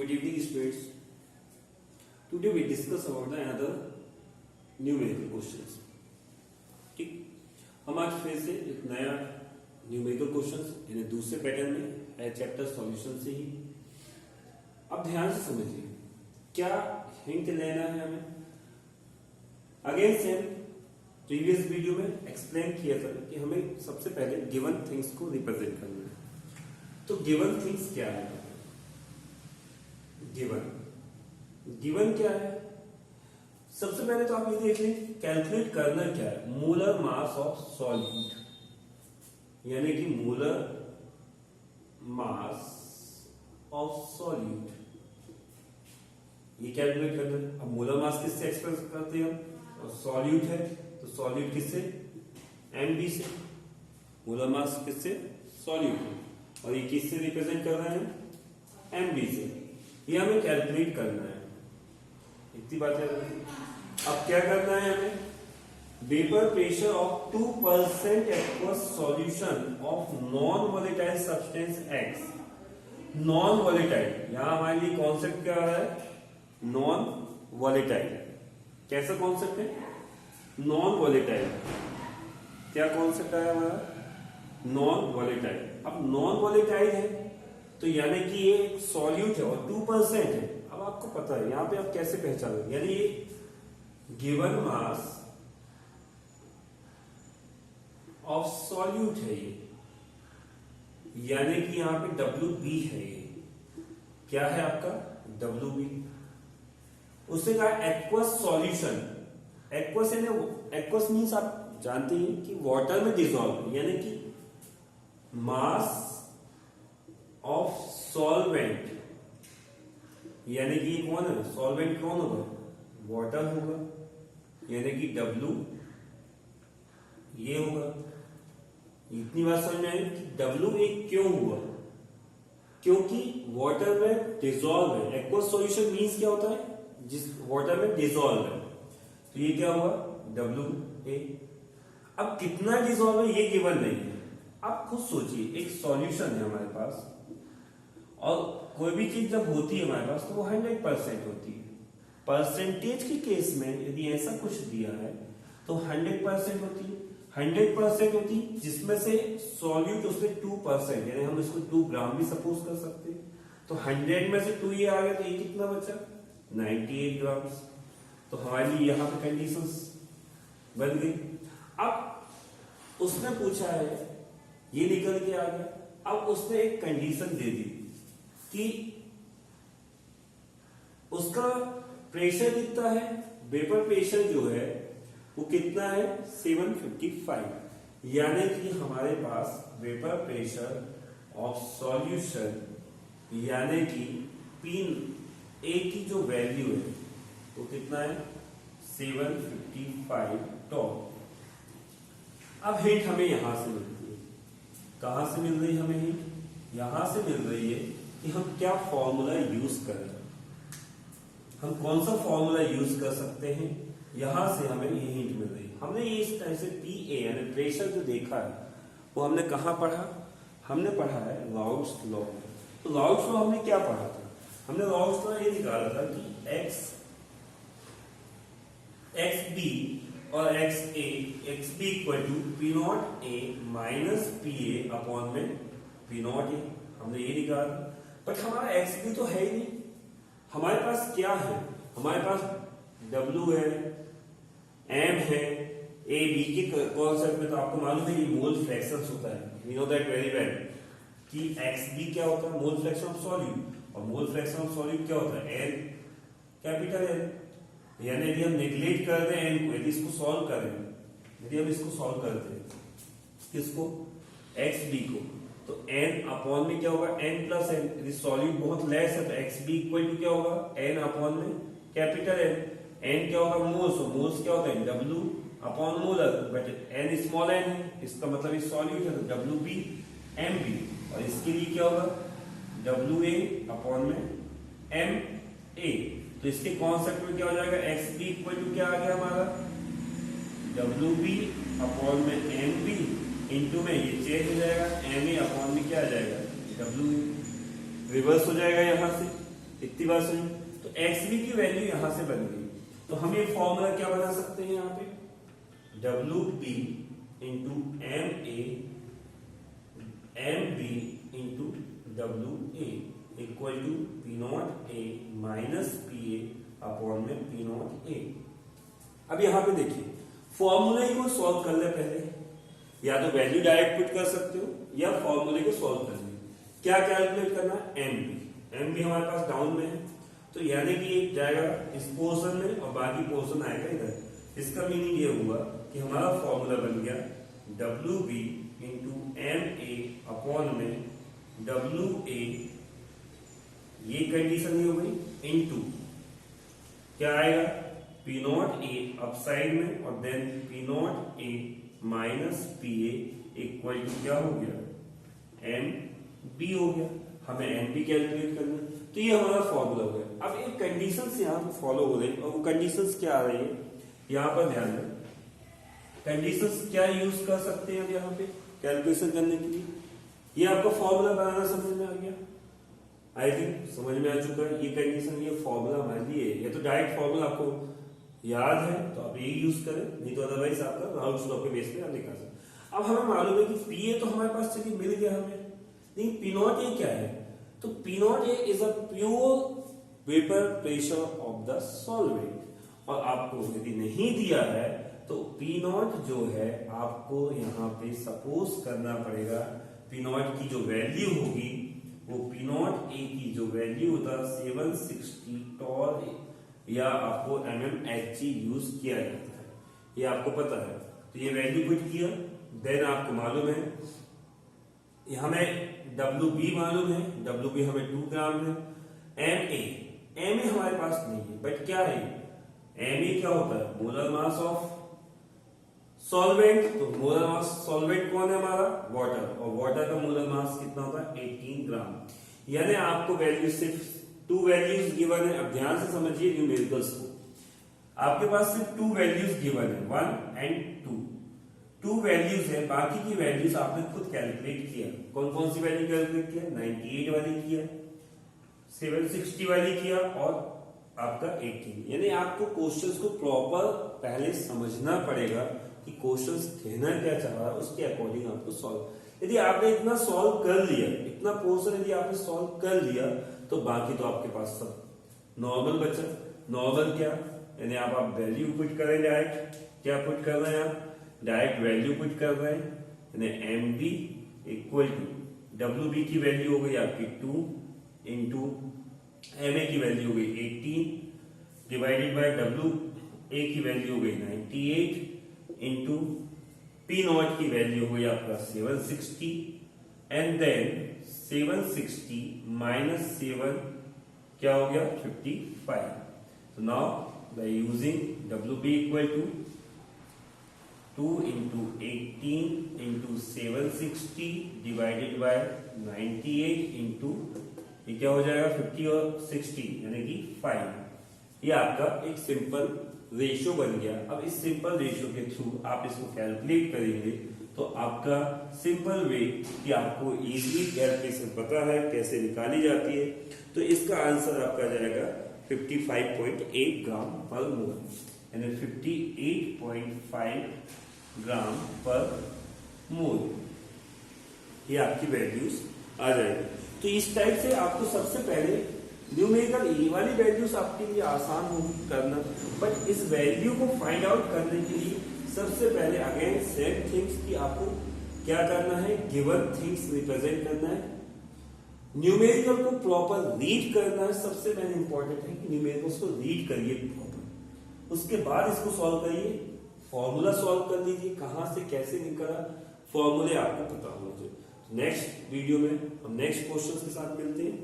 Good evening, students. Today we discuss about the another numerical questions. ठीक, हम आज फिर से एक नया न्यूमेरिकल क्वेश्चंस यानी दूसरे पैटर्न में है चैप्टर सॉल्यूशन से ही। अब ध्यान से समझिए क्या हिंट लेना है हमें। अगेन सेम प्रीवियस वीडियो में एक्सप्लेन किया था कि हमें सबसे पहले गिवन थिंग्स को रिप्रेजेंट करना है। तो गिवन थिंग्स क्या है? गिवन क्या है? सबसे पहले तो आप ये देख लें कैलकुलेट करना क्या है। मोलर मास ऑफ सॉल्यूट यानी कि मोलर मास ऑफ सॉल्यूट, ये कैलकुलेट करना है। अब मोलर मास किससे एक्सप्रेस करते हैं हम? और सॉल्यूट है तो सॉल्यूट किससे? एमबी से। मोलर मास किससे? सॉल्यूट। और ये किससे रिप्रेजेंट कर रहे हैं? एमबी से। ये हमें कैलकुलेट करना है, इतनी बात है। अब क्या करना है हमें? Vapour pressure of 2% aqueous solution of non volatile substance x. Non volatile, यहां हमारे लिए कॉन्सेप्ट क्या है? Non volatile. कैसा कॉन्सेप्ट है? Non volatile. क्या कॉन्सेप्ट आया हमारा? Non volatile. अब नॉन वोलेटाइल है तो यानी कि ये एक सॉल्यूट है और 2% है। अब आपको पता है यहां पे आप कैसे पहचानोगे, यानी ये गिवन मास ऑफ सॉल्यूट है ये, यानी कि यहां पे WB है। ये क्या है आपका? WB। उससे कहा एक्वस सॉल्यूशन। एक्वस यानी एक्वस मीन्स आप जानते हैं कि वाटर में डिसॉल्व, यानी कि मास ऑफ सॉल्वेंट, यानी कि कौन है? सॉल्वेंट कौन होगा? वाटर होगा, यानी कि W ये होगा। इतनी बात समझ में आई कि W एक क्यों हुआ? क्योंकि वाटर में डिसॉल्व है। एक्वस सॉल्यूशन मींस क्या होता है? जिस वाटर में डिसॉल्व है, तो ये क्या हुआ? WA। अब कितना डिसॉल्व है ये गिवन नहीं है। आप खुद सोचिए, एक सॉल्यूशन है हमारे पास और कोई भी चीज जब होती है हमारे पास तो वो 100% होती है। परसेंटेज के केस में यदि ऐसा कुछ दिया है तो 100% होती है। 100% होती है जिसमें से सॉल्यूट उसमें 2%, यानी हम इसको 2 ग्राम भी सपोज कर सकते हैं। तो 100 में से 2 ये आ गया तो ये कितना बचा? 98 ग्राम। तो हमारे लिए यहां पे कंडीशंस बन गई। अब उसने पूछा है, ये निकल के आ गया। अब उसने एक कंडीशन दे दी कि उसका प्रेशर कितना है? वेपर प्रेशर जो है वो कितना है? 755। यानी कि हमारे पास वेपर प्रेशर ऑफ सॉल्यूशन यानी कि P की जो वैल्यू है वो कितना है? 755 टॉप। अब हिंट हमें यहां से मिलती है। कहां से मिल रही है हमें हिंट? यहां से मिल रही है कि हम क्या फॉर्मूला यूज करें। हम कौन सा फॉर्मूला यूज कर सकते हैं, यहां से हमें ये हिंट मिल रही है। हमने ये इस तरह से PA यानी प्रेशर जो देखा है वो हमने कहां पढ़ा? हमने पढ़ा है राउल्ट्स लॉ। तो राउल्ट्स लॉ हमने क्या पढ़ा था? हमने राउल्ट्स लॉ ये निकाला था कि XB और XB equal to P0A minus PA upon में P0A। हमने ये निकाला। बट हमारा XB तो है ही नहीं। हमारे पास क्या है? हमारे पास W है, M है, AB के कॉन्सेप्ट में तो आपको मालूम है ये मोल फ्रैक्शंस होता है। We know that very well कि XB क्या होता है? Mole fraction of solute. और मोल फ्रैक्शन ऑफ सॉल्यूट क्या होता है? N capital N। यानी यदि हम नेग्लेक्ट कर दें N को, यदि इसको सॉल्व करें, यदि हम इसको सॉल्व करते हैं किसको? XB को, तो n अपॉन में क्या होगा? n plus n। यदि सॉल्यूट बहुत लेस है तो XB इक्वल टू क्या होगा? n अपॉन में कैपिटल N। n क्या होगा? मोल्स। मोल्स क्या होता है? W upon molar. But n small n है, इसका मतलब ये सॉल्यूट है तो WB MB। और इसके लिए क्या होगा? WA अपॉन में MA। तो इसके कॉन्सेप्ट में क्या हो जाएगा? XB इक्वल टू क्या आ गया हमारा? WB अपॉन में MB इंटू में ये चेंज हो जाएगा, MA अपॉन में क्या आ जाएगा? WA। रिवर्स हो जाएगा यहां से। इतनी बात सुनी। तो एक्स बी की वैल्यू यहां से बन गई, तो हम ये फॉर्मूला क्या बना सकते हैं यहाँ पे, W B into M A M B into W A equal to P not A minus P A upon में पी नॉट ए। अब यहां पे देखिए फॉर्मूले को सॉल्व कर ले पहले, या तो वैल्यू डायरेक्ट पुट कर सकते हो या फॉर्मूले को सॉल्व कर ले। क्या कैलकुलेट करना है, एम बी हमारे पास डाउन में है, तो यानी कि एक जाएगा इस पोर्शन में और बाकी पोर्शन आएगा इधर। इसका मीनिंग ये हुआ कि हमारा फॉर्मूला बन गया W B into M A upon में डब्ल्यू ए, ये कंडीशन ही हो गई, इंटू क्या आएगा पी नॉट ए अपसाइड में और then P not A minus P A equal to क्या हो गया एम बी हो गया। हमें एम बी कैलकुलेट करना, तो ये हमारा फॉर्मूला हो गया। अब एक कंडीशन यहाँ पे फॉलो हो रही है और वो कंडीशंस क्या आ रही है यहाँ पर ध्यान दें। कंडीशंस क्या यूज कर सकते हैं अब यहाँ पे कैलकुलेशन करने के लिए, ये आपको फॉर्मूला बनाना समझ में आ गया, आई थिंक समझ में आ चुका है। ये कंडीशन ये फॉर्मूला हमारे लिए, ये तो डायरेक्ट फॉर्मूला आपको याद है तो आप ये यूज करें, नहीं तो अदरवाइज आपका राउंड लॉ के बेस पे आप निकाल सकते। अब हमें मालूम है कि पी ए तो हमारे पास चलिए मिल गया हमें, लेकिन पी नॉट ए क्या है, तो P not A is a pure vapour pressure of the solvent. और आपको यदि नहीं दिया है तो पी नॉट जो है आपको यहाँ पे सपोज करना पड़ेगा, पी नॉट की जो वैल्यू होगी वो पी नॉट ए की जो वैल्यू होता 760 टॉर या आपको mmHg यूज किया जाता है, ये आपको पता है। तो ये वैल्यू पुट किया, देन आपको मालूम है हमें WB मालूम है, WB हमें 2 ग्राम है। MA हमारे पास नहीं है, बट क्या है MA क्या होता है, मोलर मास ऑफ सॉल्वेंट। तो मोलर मास सॉल्वेंट कौन है हमारा, वाटर, और वाटर का मोलर मास कितना होता है 18 ग्राम। यानी आपको वैल्यू सिर्फ 2 वैल्यूज गिवन है। अब ध्यान से समझिए न्यूमेरिकल्स को, आपके पास सिर्फ 2 वैल्यूज गिवन है 1 एंड 2 वैल्यूज है, बाकी की वैल्यूज आपने खुद कैलकुलेट किया। कौन कौन सी वैल्यू कैलकुलेट किया, 98 वाली किया, 760 वाली किया और आपका 18। यानी आपको क्वेश्चंस को प्रॉपर पहले समझना पड़ेगा कि क्वेश्चंस कहना क्या चाह रहा है, उसके अकॉर्डिंग आपको सॉल्व। यदि आपने इतना सॉल्व कर लिया, इतना पोर्शन यदि आपने सॉल्व कर लिया, तो बाकी तो आपके पास सब नॉर्मल बचा। नॉर्मल क्या, यानी आप वैल्यू पुट करें डायरेक्ट, क्या पुट कर रहे हैं आप, डायरेक्ट वैल्यू पुट कर रहे हैं, यानी M B equal to W B की वैल्यू हो गई आपकी 2 इंटू एम ए की वैल्यू हो गई 18 डिवाइडेड बाय डब्ल्यू ए की वैल्यू हो गई 98 इंटू पी नॉट की वैल्यू हो गई आपका 760 एंड देन 760 माइनस 7 क्या हो गया 55। तो now by using W B equal to 2 into 18 into 760 divided by 98 into ये क्या हो जाएगा 50 और 60 यानी कि 5। ये आपका एक सिंपल रेशियो बन गया। अब इस सिंपल रेशियो के थ्रू आप इसको कैलकुलेट करेंगे तो आपका सिंपल वे कि आपको इजीली कैलकुलेशन पता है कैसे निकाली जाती है, तो इसका आंसर आपका जाएगा 55.8 ग्राम पर मोल, यानी 58.5 ग्राम पर मोल। ये आपकी वैल्यूज आ जाएगी। तो इस टाइप से आपको सबसे पहले न्यूमेरिकल ये वाली वैल्यूज आपके लिए आसान होगी करना, बट इस वैल्यू को फाइंड आउट करने के लिए सबसे पहले अगेन सेम थिंग्स की आपको क्या करना है, गिवन थिंग्स रिप्रेजेंट करना है, न्यूमेरिकल को प्रॉपर रीड करना है। सबसे पहले इंपॉर्टेंट है कि न्यूमेरिकल्स को रीड करिए प्रॉपर, उसके बाद इसको सॉल्व करिए, फॉर्मूला सॉल्व कर लीजिए, कहां से कैसे निकला फॉर्मूले आपको पता होना चाहिए। नेक्स्ट वीडियो में हम नेक्स्ट क्वेश्चन के साथ मिलते हैं।